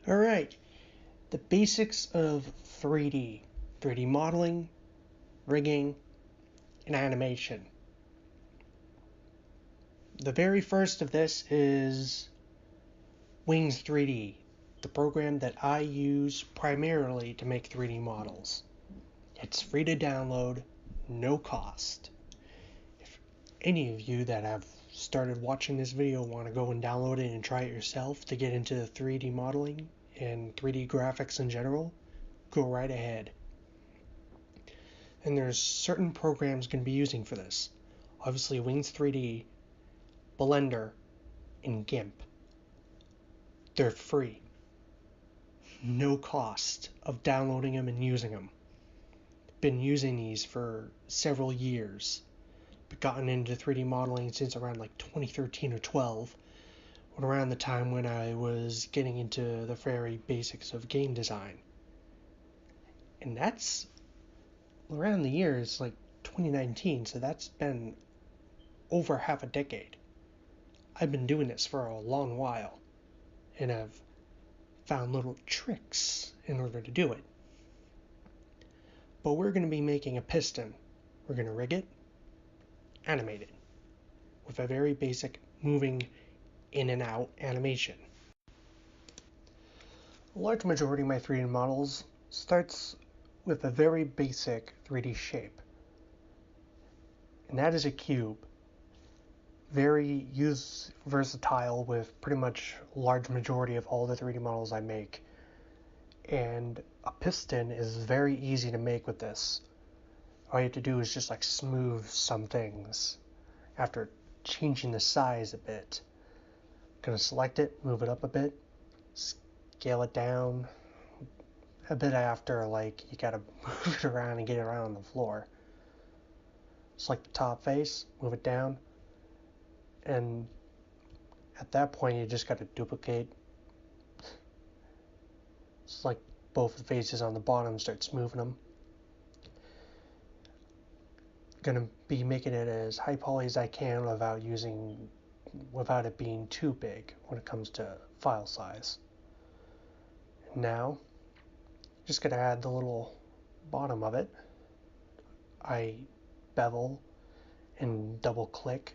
Alright, the basics of 3D. 3D modeling, rigging, and animation. The very first of this is Wings 3D, the program that I use primarily to make 3D models. It's free to download, no cost. If any of you that have started watching this video want to go and download it and try it yourself to get into 3D modeling and 3D graphics in general, go right ahead. And there's certain programs going to be using for this. Obviously Wings 3D, Blender, and GIMP. They're free. No cost of downloading them and using them. Been using these for several years, but gotten into 3D modeling since around like 2013 or 12, around the time when I was getting into the very basics of game design. And that's around the years like 2019, so that's been over half a decade. I've been doing this for a long while, and I've found little tricks in order to do it. But we're going to be making a piston. We're going to rig it, animate it, with a very basic moving in and out animation. A large majority of my 3D models starts with a very basic 3D shape, and that is a cube. Very versatile with pretty much large majority of all the 3D models I make. And a piston is very easy to make with this. All you have to do is just like smooth some things after changing the size a bit. Gonna select it, move it up a bit, scale it down a bit after, like you gotta move it around and get it around on the floor. Select the top face, move it down, and at that point you just gotta duplicate. Select both the faces on the bottom, start smoothing them. Gonna be making it as high poly as I can without it being too big when it comes to file size. Now, just gonna add the little bottom of it. I bevel and double click.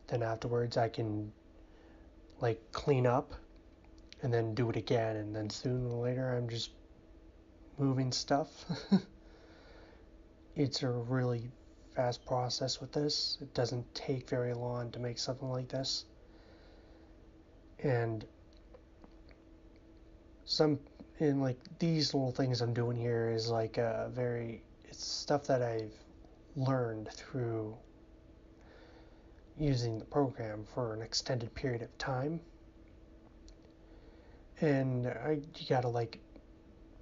Then afterwards I can like clean up and then do it again, and then sooner or later I'm just moving stuff. It's a really fast process with this. It doesn't take very long to make something like this. And these little things I'm doing here is like it's stuff that I've learned through using the program for an extended period of time. And you gotta like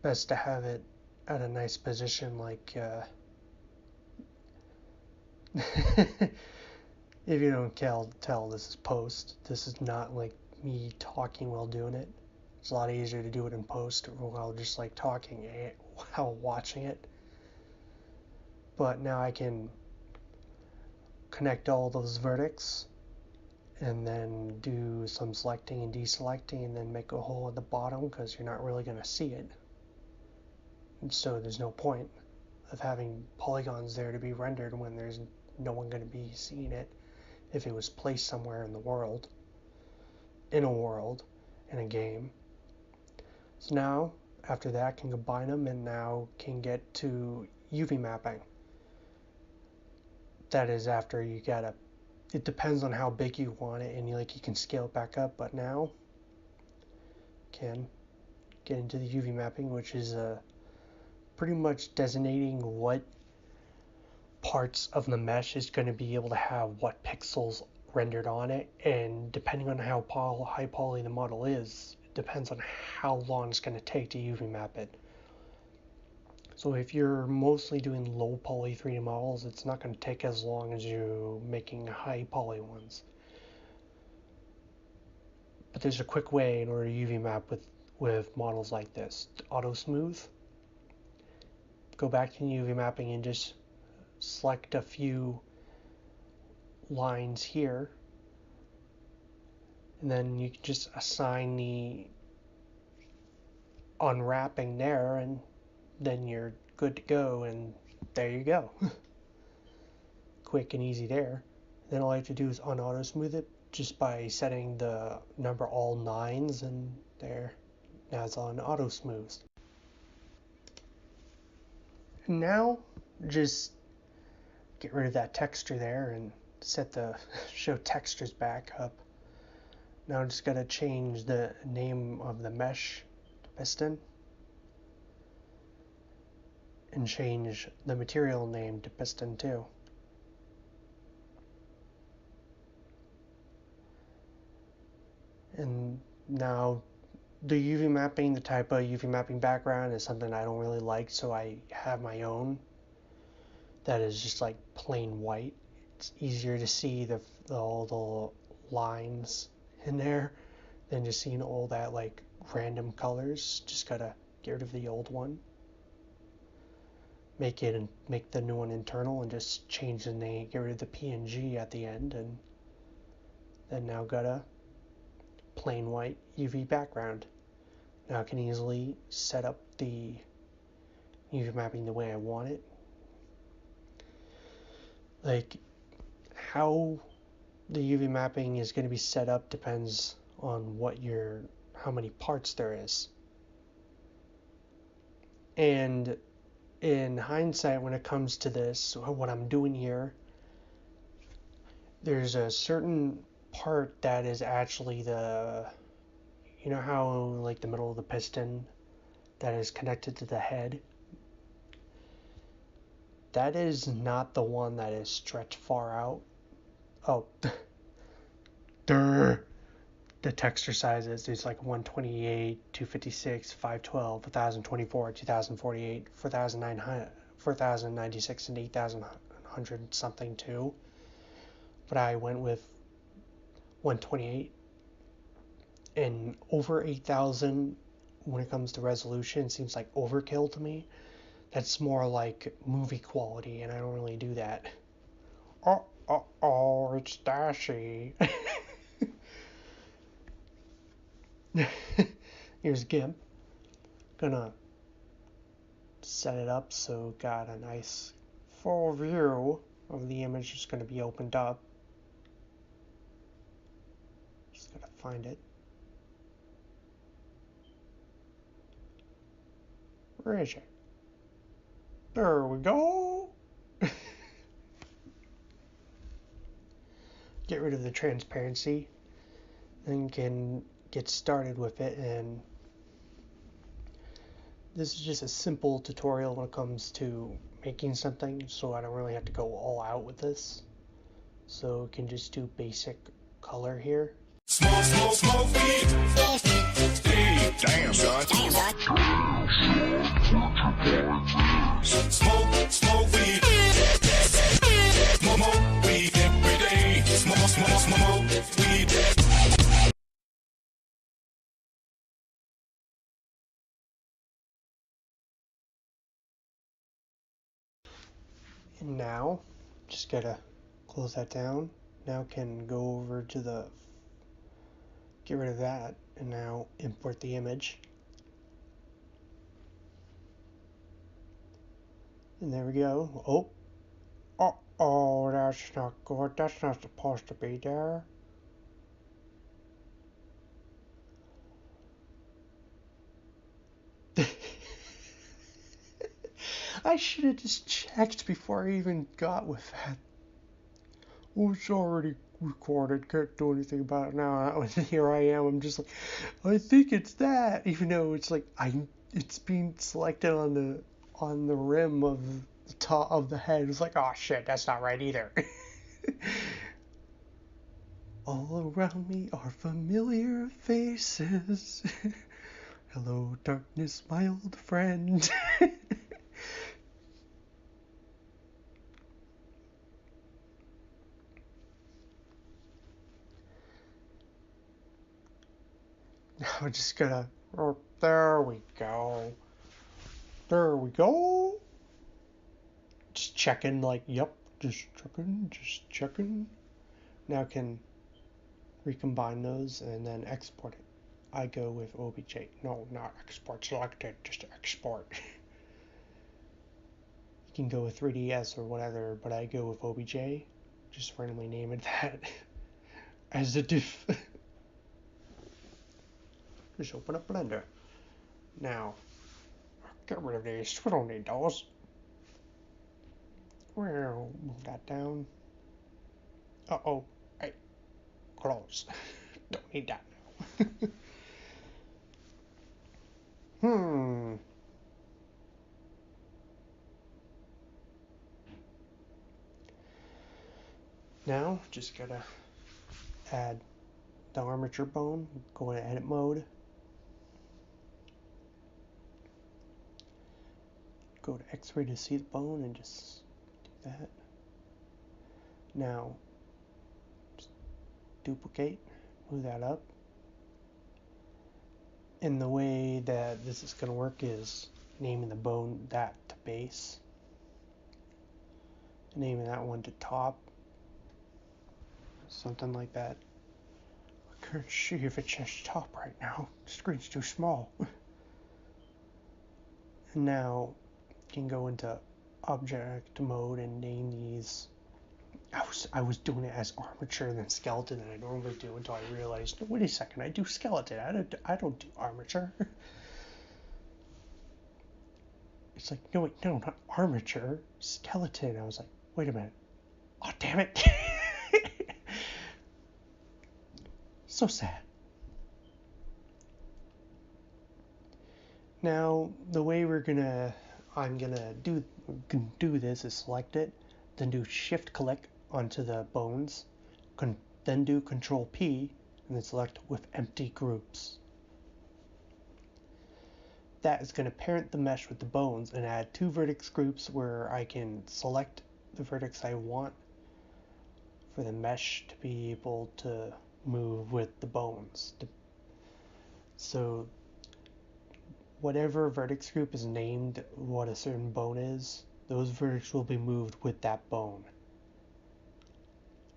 best to have it at a nice position, like if you don't tell, this is post. This is not like me talking while doing it. It's a lot easier to do it in post while just like talking while watching it. But now I can connect all those vertex and then do some selecting and deselecting and then make a hole at the bottom, because you're not really going to see it. And so there's no point of having polygons there to be rendered when there's no one going to be seeing it if it was placed somewhere in a world, in a game. So now, after that, I can combine them and now can get to UV mapping. That is after it depends on how big you want it, and you can scale it back up, but now can get into the UV mapping, which is pretty much designating what parts of the mesh is going to be able to have what pixels rendered on it, and depending on how high poly the model is, it depends on how long it's going to take to UV map it. So if you're mostly doing low poly 3D models, it's not going to take as long as you making high poly ones. But there's a quick way in order to UV map with models like this. Auto smooth. Go back to UV mapping and just select a few lines here, and then you can just assign unwrapping there, and then you're good to go, and there you go. Quick and easy there. Then all I have to do is unauto smooth it just by setting the number all nines, and there, now it's on auto smooth. And now just get rid of that texture there and set the show textures back up. Now I'm just gotta change the name of the mesh to piston and change the material name to piston too. And now the UV mapping, the type of UV mapping background is something I don't really like, so I have my own that is just like plain white. It's easier to see all the lines in there than just seeing all that like random colors. Just gotta get rid of the old one, make the new one internal, and just change the name, get rid of the PNG at the end, and then now got a plain white UV background. Now I can easily set up the UV mapping the way I want it. Like, how the UV mapping is going to be set up depends on how many parts there is. And in hindsight, when it comes to this, what I'm doing here, there's a certain part that is actually you know how like the middle of the piston that is connected to the head? That is not the one that is stretched far out. Oh, the texture sizes, there's like 128, 256, 512, 1024, 2048, 4900, 4096, and 8100 something too. But I went with 128, and over 8000 when it comes to resolution seems like overkill to me. That's more like movie quality, and I don't really do that. Oh, it's Dashy. Here's GIMP. Gonna set it up so got a nice full view of the image is gonna be opened up. Just gotta find it. Where is it? There we go. Get rid of the transparency, then can get started with it. And this is just a simple tutorial when it comes to making something, so I don't really have to go all out with this. So we can just do basic color here. Smoke weed. Damn, son. Smoke weed. Smoke weed every day. Smoke weed. And now, just gotta close that down. Now can go over to get rid of that, and now import the image. And there we go. Oh, that's not good. That's not supposed to be there. I should have just checked before I even got with that. Oh, it's already recorded. Can't do anything about it now. Here I am. I'm just like, I think it's that, even though it's like it's being selected on the rim of the top of the head. It's like, oh shit, that's not right either. All around me are familiar faces. Hello, darkness, my old friend. Now I'm just gonna. Oh, there we go. There we go. Just checking, like, yep, just checking. Now I can recombine those and then export it. I go with OBJ. No, not export selected, just export. You can go with 3ds or whatever, but I go with OBJ. Just randomly name it that as a diff. Just open up Blender. Now, get rid of these. We don't need those. Well, move that down. Uh-oh. Hey, close. Don't need that now. Now, just gotta add the armature bone. Go into edit mode. Go to X-ray to see the bone and just do that. Now, just duplicate, move that up. And the way that this is going to work is naming the bone that to base, naming that one to top, something like that. I can't see if it's just top right now. The screen's too small. And now you can go into object mode and name these. I was doing it as armature and then skeleton, and I normally do until I realized, wait a second, I do skeleton. I don't do armature. It's like, no, wait, no, not armature, skeleton. I was like, wait a minute. Oh, damn it. So sad. Now, the way I'm gonna do this is select it, then do shift click onto the bones, then do Control P, and then select with empty groups. That is going to parent the mesh with the bones and add 2 vertex groups where I can select the vertex I want for the mesh to be able to move with the bones. So whatever vertex group is named what a certain bone is, those vertex will be moved with that bone.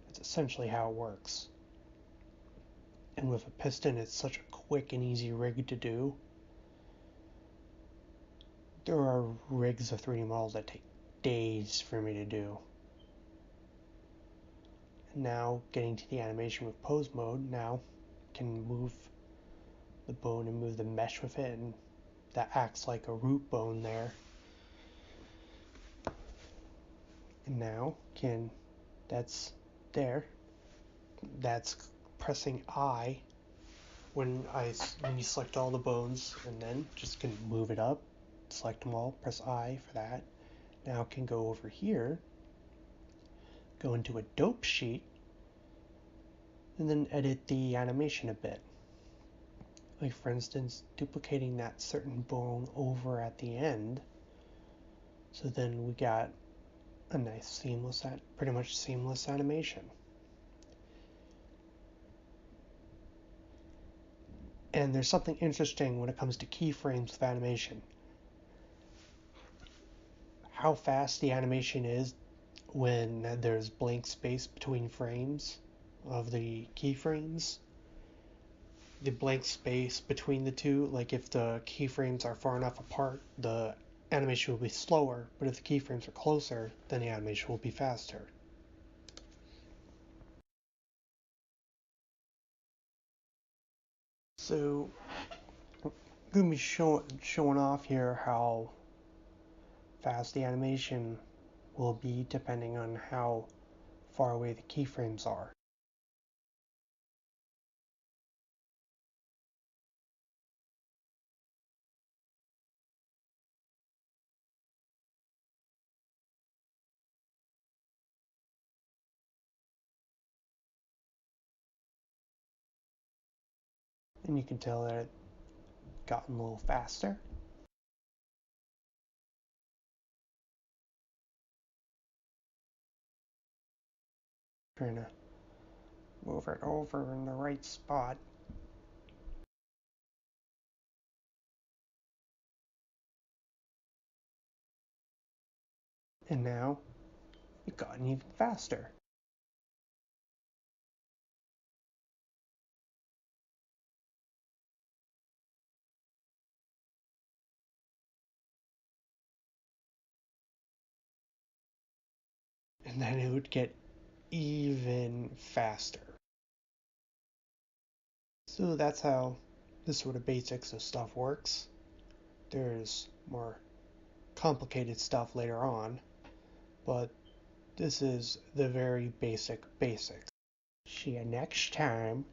That's essentially how it works. And with a piston, it's such a quick and easy rig to do. There are rigs of 3D models that take days for me to do. And now, getting to the animation with pose mode, now can move the bone and move the mesh with it, and that acts like a root bone there. And now that's there. That's pressing I when you select all the bones, and then just can move it up, select them all, press I for that. Now can go over here, go into a dope sheet, and then edit the animation a bit. Like for instance, duplicating that certain bone over at the end. So then we got a nice pretty much seamless animation. And there's something interesting when it comes to keyframes with animation. How fast the animation is when there's blank space between frames of the keyframes. The blank space between the two, like if the keyframes are far enough apart, the animation will be slower, but if the keyframes are closer, then the animation will be faster. So I'm going to be showing off here how fast the animation will be depending on how far away the keyframes are. And you can tell that it gotten a little faster. Trying to move it over in the right spot. And now it gotten even faster. and then it would get even faster. So that's how this sort of basics of stuff works. There's more complicated stuff later on, but this is the very basics. See you next time.